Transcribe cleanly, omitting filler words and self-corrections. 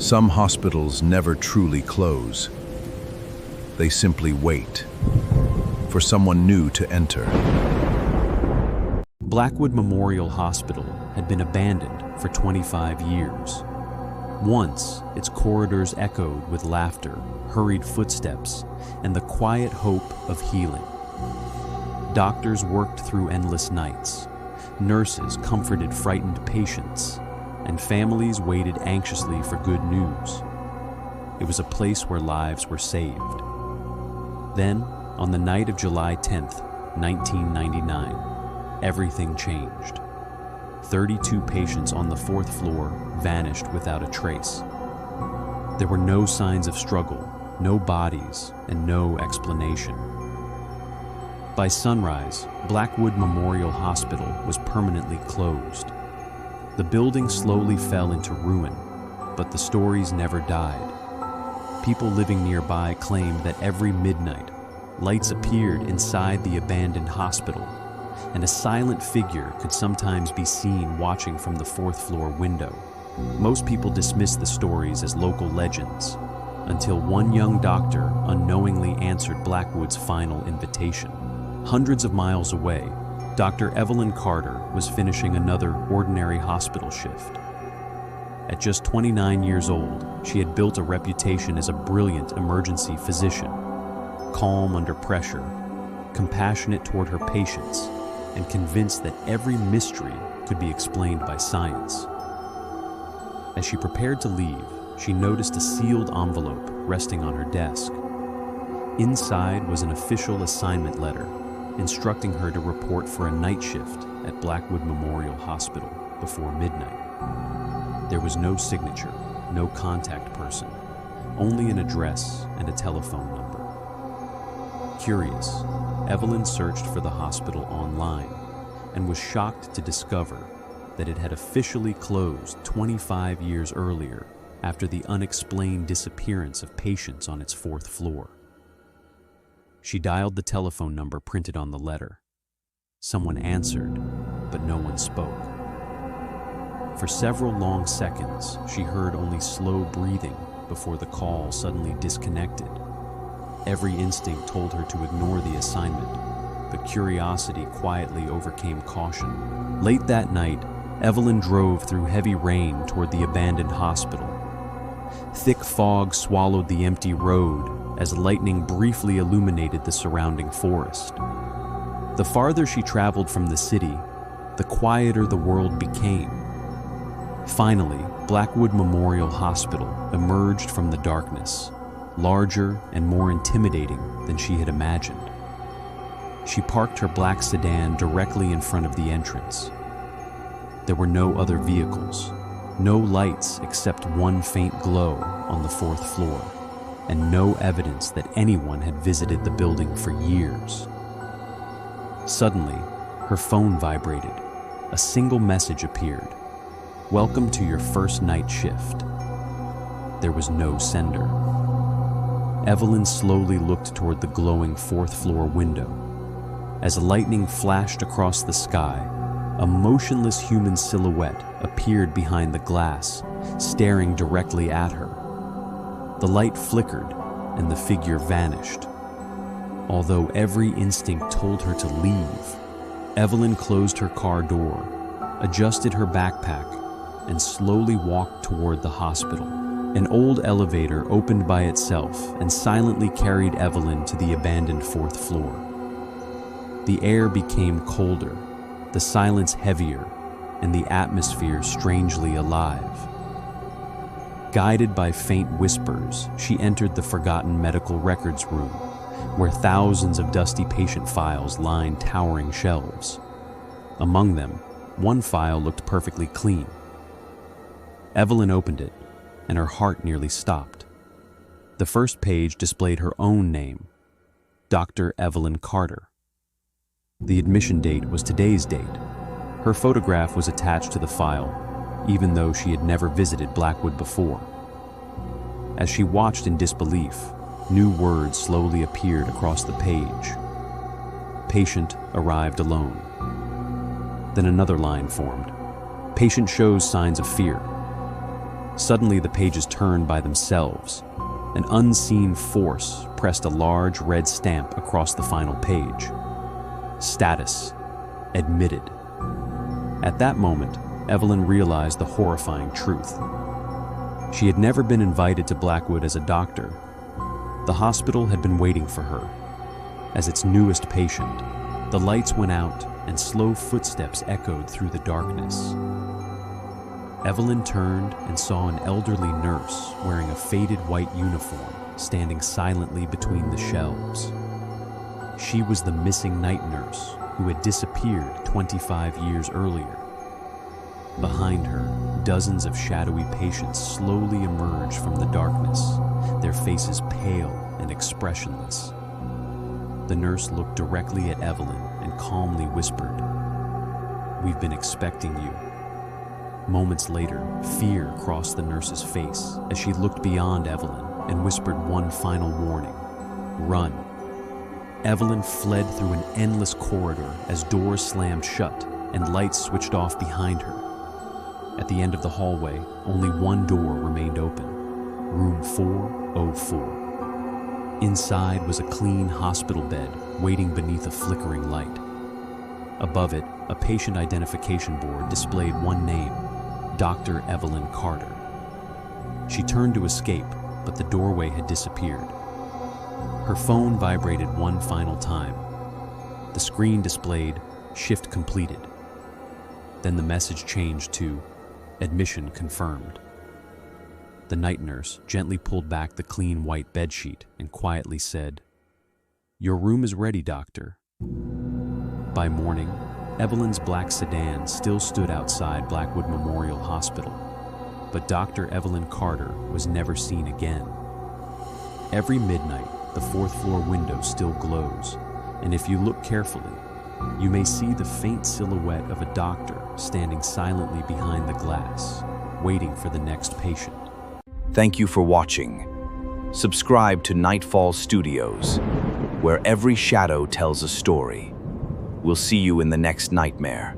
Some hospitals never truly close. They simply wait for someone new to enter. Blackwood Memorial Hospital had been abandoned for 25 years. Once, its corridors echoed with laughter, hurried footsteps, and the quiet hope of healing. Doctors worked through endless nights. Nurses comforted frightened patients, and families waited anxiously for good news. It was a place where lives were saved. Then, on the night of July 10th, 1999, everything changed. 32 patients on the 4th floor vanished without a trace. There were no signs of struggle, no bodies, and no explanation. By sunrise, Blackwood Memorial Hospital was permanently closed. The building slowly fell into ruin, but the stories never died. People living nearby claimed that every midnight, lights appeared inside the abandoned hospital, and a silent figure could sometimes be seen watching from the 4th floor window. Most people dismissed the stories as local legends, until one young doctor unknowingly answered Blackwood's final invitation. Hundreds of miles away, Dr. Evelyn Carter was finishing another ordinary hospital shift. At just 29 years old, she had built a reputation as a brilliant emergency physician, calm under pressure, compassionate toward her patients, and convinced that every mystery could be explained by science. As she prepared to leave, she noticed a sealed envelope resting on her desk. Inside was an official assignment letter instructing her to report for a night shift at Blackwood Memorial Hospital before midnight. There was no signature, no contact person, only an address and a telephone number. Curious, Evelyn searched for the hospital online and was shocked to discover that it had officially closed 25 years earlier after the unexplained disappearance of patients on its 4th floor. She dialed the telephone number printed on the letter. Someone answered, but no one spoke. For several long seconds, she heard only slow breathing before the call suddenly disconnected. Every instinct told her to ignore the assignment, but curiosity quietly overcame caution. Late that night, Evelyn drove through heavy rain toward the abandoned hospital. Thick fog swallowed the empty road as lightning briefly illuminated the surrounding forest. The farther she traveled from the city, the quieter the world became. Finally, Blackwood Memorial Hospital emerged from the darkness, larger and more intimidating than she had imagined. She parked her black sedan directly in front of the entrance. There were no other vehicles, no lights except one faint glow on the 4th floor, and no evidence that anyone had visited the building for years. Suddenly, her phone vibrated. A single message appeared. "Welcome to your first night shift." There was no sender. Evelyn slowly looked toward the glowing 4th floor window. As lightning flashed across the sky, a motionless human silhouette appeared behind the glass, staring directly at her. The light flickered, and the figure vanished. Although every instinct told her to leave, Evelyn closed her car door, adjusted her backpack, and slowly walked toward the hospital. An old elevator opened by itself and silently carried Evelyn to the abandoned 4th floor. The air became colder, the silence heavier, and the atmosphere strangely alive. Guided by faint whispers, she entered the forgotten medical records room, where thousands of dusty patient files lined towering shelves. Among them, one file looked perfectly clean. Evelyn opened it, and her heart nearly stopped. The first page displayed her own name, Dr. Evelyn Carter. The admission date was today's date. Her photograph was attached to the file, even though she had never visited Blackwood before. As she watched in disbelief, new words slowly appeared across the page. Patient arrived alone. Then another line formed. Patient shows signs of fear. Suddenly, the pages turned by themselves. An unseen force pressed a large red stamp across the final page. Status: admitted. At that moment, Evelyn realized the horrifying truth. She had never been invited to Blackwood as a doctor. The hospital had been waiting for her. As its newest patient, the lights went out and slow footsteps echoed through the darkness. Evelyn turned and saw an elderly nurse wearing a faded white uniform standing silently between the shelves. She was the missing night nurse who had disappeared 25 years earlier. Behind her, dozens of shadowy patients slowly emerged from the darkness, their faces pale and expressionless. The nurse looked directly at Evelyn and calmly whispered, "We've been expecting you." Moments later, fear crossed the nurse's face as she looked beyond Evelyn and whispered one final warning: "Run." Evelyn fled through an endless corridor as doors slammed shut and lights switched off behind her. At the end of the hallway, only one door remained open: room 404. Inside was a clean hospital bed waiting beneath a flickering light. Above it, a patient identification board displayed one name: Dr. Evelyn Carter. She turned to escape, but the doorway had disappeared. Her phone vibrated one final time. The screen displayed "Shift completed." Then the message changed to "Admission confirmed." The night nurse gently pulled back the clean white bedsheet and quietly said, "Your room is ready, doctor." By morning, Evelyn's black sedan still stood outside Blackwood Memorial Hospital, but Dr. Evelyn Carter was never seen again. Every midnight, the fourth-floor window still glows, and if you look carefully, you may see the faint silhouette of a doctor standing silently behind the glass, waiting for the next patient. Thank you for watching. Subscribe to Nightfall Studios, where every shadow tells a story. We'll see you in the next nightmare.